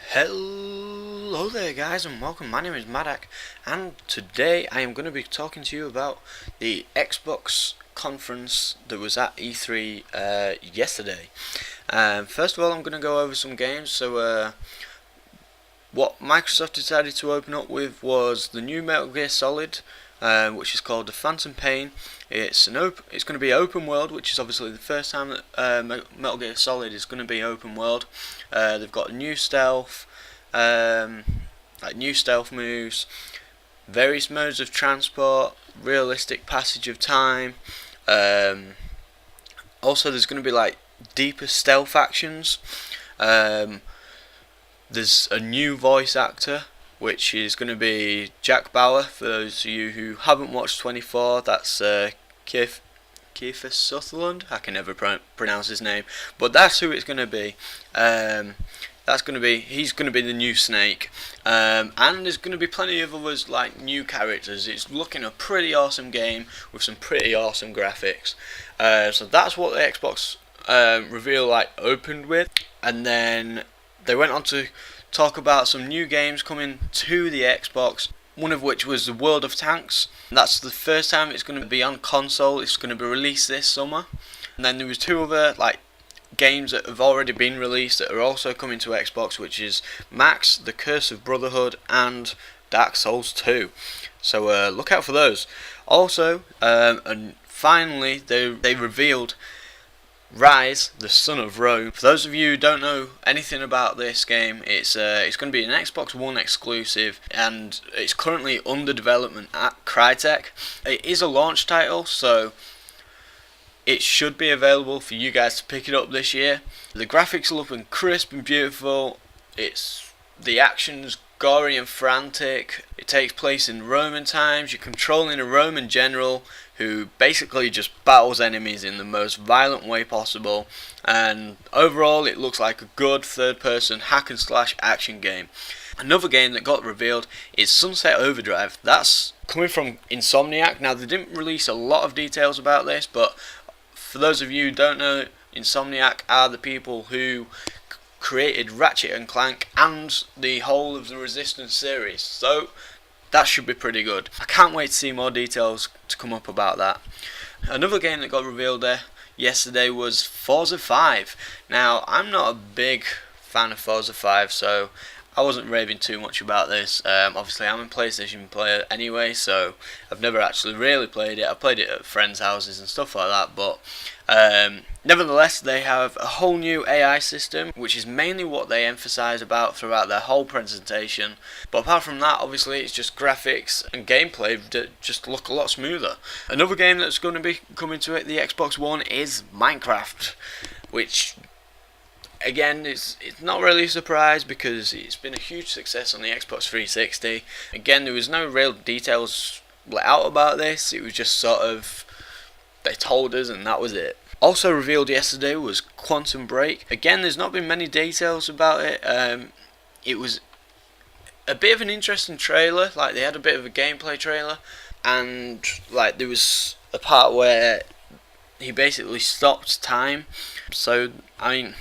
Hello there guys and welcome. My name is MaDaC and today I am going to be talking to you about the Xbox conference that was at E3 yesterday. First of all, I'm going to go over some games. So what Microsoft decided to open up with was the new Metal Gear Solid, which is called The Phantom Pain. It's going to be open world, which is obviously the first time that Metal Gear Solid is going to be open world. They've got new stealth, new stealth moves, various modes of transport, realistic passage of time. Also, there's going to be like deeper stealth actions. There's a new voice actor, which is going to be Jack Bauer. For those of you who haven't watched 24, that's Kiefer Sutherland. I can never pronounce his name, but that's who it's going to be. He's going to be the new Snake, and there's going to be plenty of others like new characters. It's looking a pretty awesome game with some pretty awesome graphics. So that's what the Xbox reveal opened with, and then they went on to talk about some new games coming to the Xbox, one of which was the World of Tanks. That's the first time it's going to be on console. It's going to be released this summer. And then there was two other games that have already been released that are also coming to Xbox, which is MaDaC, The Curse of Brotherhood, and Dark Souls 2. So look out for those. Also, and finally, they revealed Rise, the Son of Rome. For those of you who don't know anything about this game, it's going to be an Xbox One exclusive, and it's currently under development at Crytek. It is a launch title, so it should be available for you guys to pick it up this year. The graphics are looking crisp and beautiful. The action's gory and frantic. It takes place in Roman times. You're controlling a Roman general who basically just battles enemies in the most violent way possible, and overall it looks like a good third-person hack-and-slash action game. Another game that got revealed is Sunset Overdrive. That's coming from Insomniac. Now, they didn't release a lot of details about this, but for those of you who don't know, Insomniac are the people who created Ratchet and Clank and the whole of the Resistance series, so that should be pretty good. I can't wait to see more details to come up about that. Another game that got revealed there yesterday was Forza 5. Now, I'm not a big fan of Forza 5, so I wasn't raving too much about this. Obviously, I'm a PlayStation player anyway, so I've never actually really played it. I played it at friends' houses and stuff like that, but nevertheless, they have a whole new AI system, which is mainly what they emphasize about throughout their whole presentation. But apart from that, obviously, it's just graphics and gameplay that just look a lot smoother. Another game that's going to be coming to the Xbox One is Minecraft, which, again, it's not really a surprise because it's been a huge success on the Xbox 360. Again, there was no real details let out about this. It was just sort of, they told us and that was it. Also revealed yesterday was Quantum Break. Again, there's not been many details about it. It was a bit of an interesting trailer. They had a bit of a gameplay trailer, and there was a part where he basically stopped time. So I mean,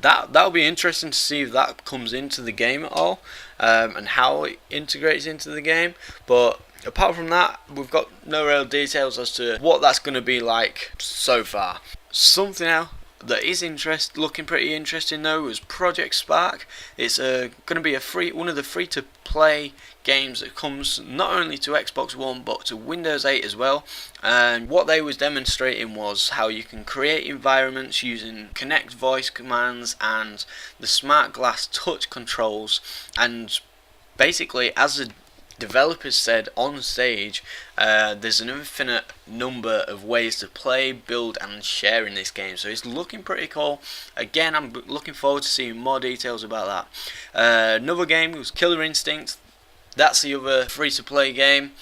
that'll be interesting to see if that comes into the game at all, and how it integrates into the game. But apart from that, we've got no real details as to what that's going to be like so far. Something else that is looking pretty interesting though was Project Spark. It's going to be one of the free-to-play games that comes not only to Xbox One but to Windows 8 as well. And what they was demonstrating was how you can create environments using Kinect voice commands and the smart glass touch controls. And basically, as the developers said on stage, there's an infinite number of ways to play, build and share in this game, so it's looking pretty cool. Again, I'm looking forward to seeing more details about that. Another game was Killer Instinct. That's the other free to play game.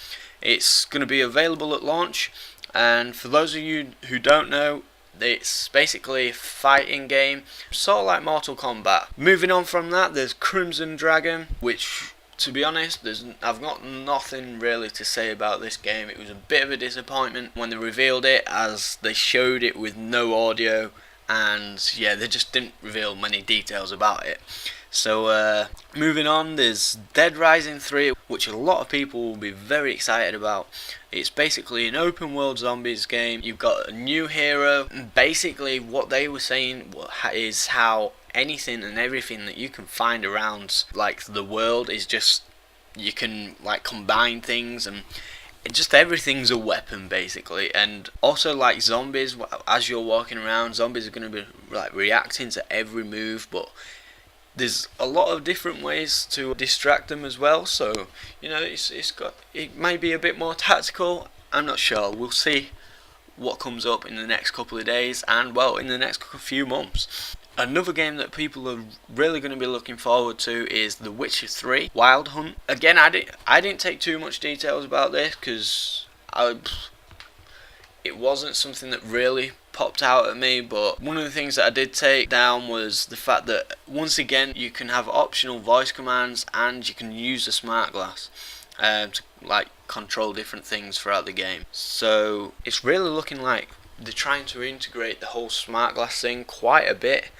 It's going to be available at launch, and for those of you who don't know, It's basically a fighting game, sort of like Mortal Kombat. Moving on from that, there's Crimson Dragon, which, to be honest, I've got nothing really to say about this game. It was a bit of a disappointment when they revealed it, as they showed it with no audio, and yeah, they just didn't reveal many details about it. So moving on, there's Dead Rising 3, which a lot of people will be very excited about. It's basically an open world zombies game. You've got a new hero. Basically what they were saying is how anything and everything that you can find around like the world is just, you can like combine things, and just everything's a weapon basically. And also like zombies, as you're walking around, zombies are going to be like reacting to every move, but there's a lot of different ways to distract them as well, so you know, it may be a bit more tactical. I'm not sure. We'll see what comes up in the next couple of days, and well, in the next few months. Another game that people are really going to be looking forward to is The Witcher 3 Wild Hunt. Again, I didn't take too much details about this because it wasn't something that really popped out at me, but one of the things that I did take down was the fact that once again you can have optional voice commands, and you can use the smart glass to like control different things throughout the game. So it's really looking like they're trying to integrate the whole smart glass thing quite a bit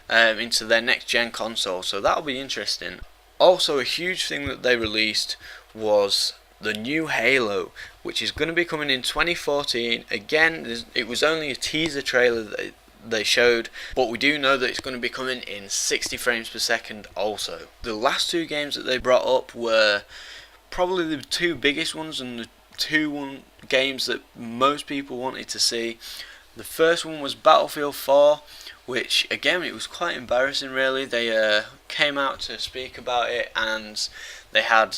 into their next gen console, so that'll be interesting. Also, a huge thing that they released was the new Halo, which is going to be coming in 2014. Again, it was only a teaser trailer that they showed, but we do know that it's going to be coming in 60 frames per second also. The last two games that they brought up were probably the two biggest ones, and the two games that most people wanted to see. The first one was Battlefield 4, which again, it was quite embarrassing really. They came out to speak about it, and they had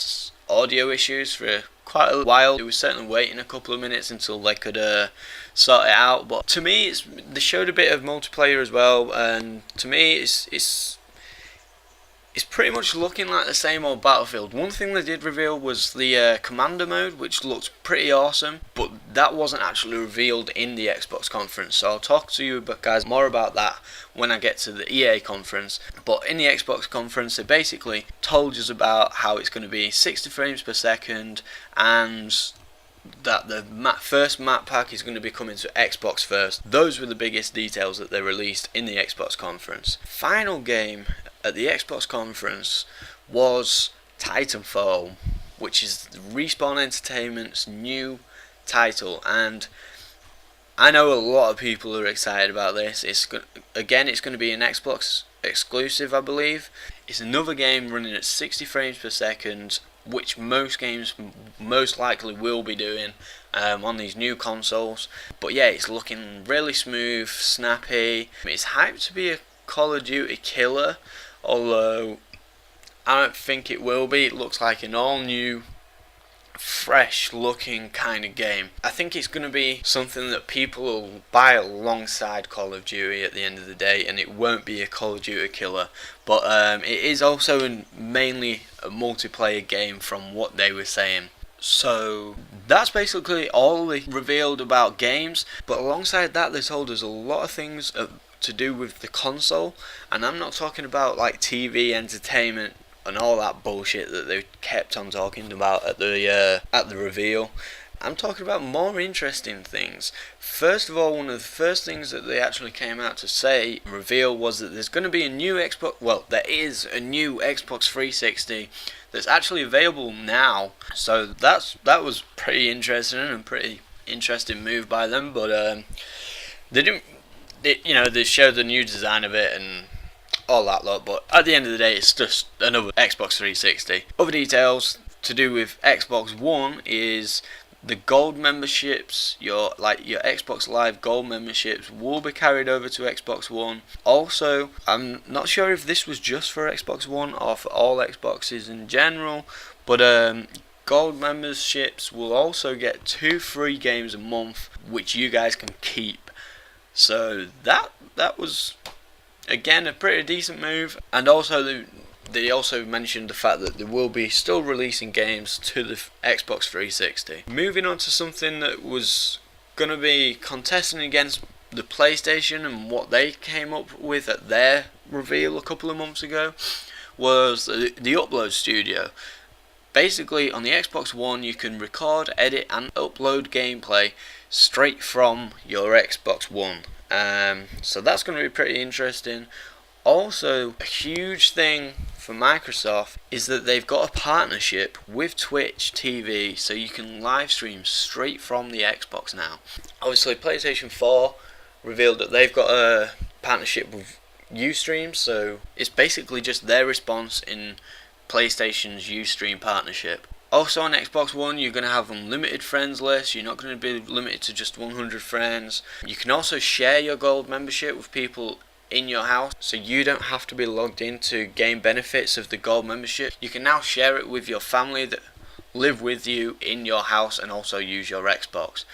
audio issues for quite a while. It was certainly waiting a couple of minutes until they could sort it out. But to me, they showed a bit of multiplayer as well, and to me, it's pretty much looking like the same old Battlefield. One thing they did reveal was the Commander mode, which looked pretty awesome, but that wasn't actually revealed in the Xbox conference. So I'll talk to you guys more about that when I get to the EA conference. But in the Xbox conference, they basically told us about how it's going to be 60 frames per second, and that the first map pack is going to be coming to Xbox first. Those were the biggest details that they released in the Xbox conference. Final game at the Xbox conference was Titanfall, which is Respawn Entertainment's new title, and I know a lot of people are excited about this. It's going to be an Xbox exclusive, I believe. It's another game running at 60 frames per second, which most games most likely will be doing on these new consoles. But yeah, it's looking really smooth, snappy. It's hyped to be a Call of Duty killer, although I don't think it will be. It looks like an all new, fresh looking kind of game. I think it's going to be something that people will buy alongside Call of Duty at the end of the day, and it won't be a Call of Duty killer. But it is also mainly a multiplayer game from what they were saying. So that's basically all they revealed about games, but alongside that they told us a lot of things to do with the console, and I'm not talking about like TV entertainment and all that bullshit that they kept on talking about at the reveal. I'm talking about more interesting things. First of all, one of the first things that they actually came out to say, reveal, was that there's going to be a new Xbox, well, there is a new Xbox 360 that's actually available now. So that was pretty interesting and a pretty interesting move by them, but they showed the new design of it and all that lot, but at the end of the day, it's just another Xbox 360. Other details to do with Xbox One is the gold memberships, your Xbox Live gold memberships will be carried over to Xbox One. Also, I'm not sure if this was just for Xbox One or for all Xboxes in general, but gold memberships will also get 2 free games a month, which you guys can keep. So that was, again, a pretty decent move. And also they also mentioned the fact that they will be still releasing games to the Xbox 360. Moving on to something that was going to be contesting against the PlayStation and what they came up with at their reveal a couple of months ago was the Upload Studio. Basically, on the Xbox One, you can record, edit, and upload gameplay straight from your Xbox One. So that's going to be pretty interesting. Also, a huge thing for Microsoft is that they've got a partnership with Twitch TV, so you can live stream straight from the Xbox now. Obviously, PlayStation 4 revealed that they've got a partnership with Ustream, so it's basically just their response in PlayStation's Ustream partnership. Also on Xbox One, you're going to have unlimited friends lists. You're not going to be limited to just 100 friends. You can also share your gold membership with people in your house, so you don't have to be logged in to gain benefits of the gold membership. You can now share it with your family that live with you in your house and also use your Xbox.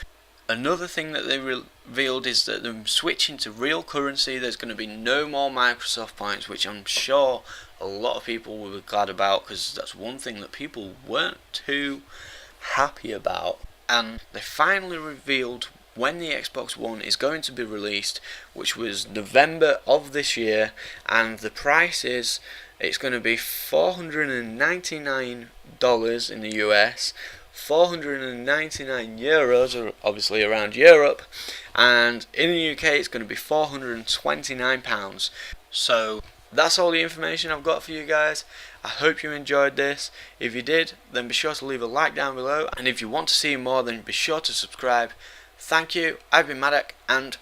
Another thing that they revealed is that they're switching to real currency. There's going to be no more Microsoft points, which I'm sure a lot of people will be glad about, because that's one thing that people weren't too happy about. And they finally revealed when the Xbox One is going to be released, which was November of this year, and the price is, it's going to be $499 in the US, 499 euros, or obviously around Europe, and in the UK it's going to be £429. So that's all the information I've got for you guys. I hope you enjoyed this. If you did, then be sure to leave a like down below, and if you want to see more, then be sure to subscribe. Thank you. I've been MaDaC, and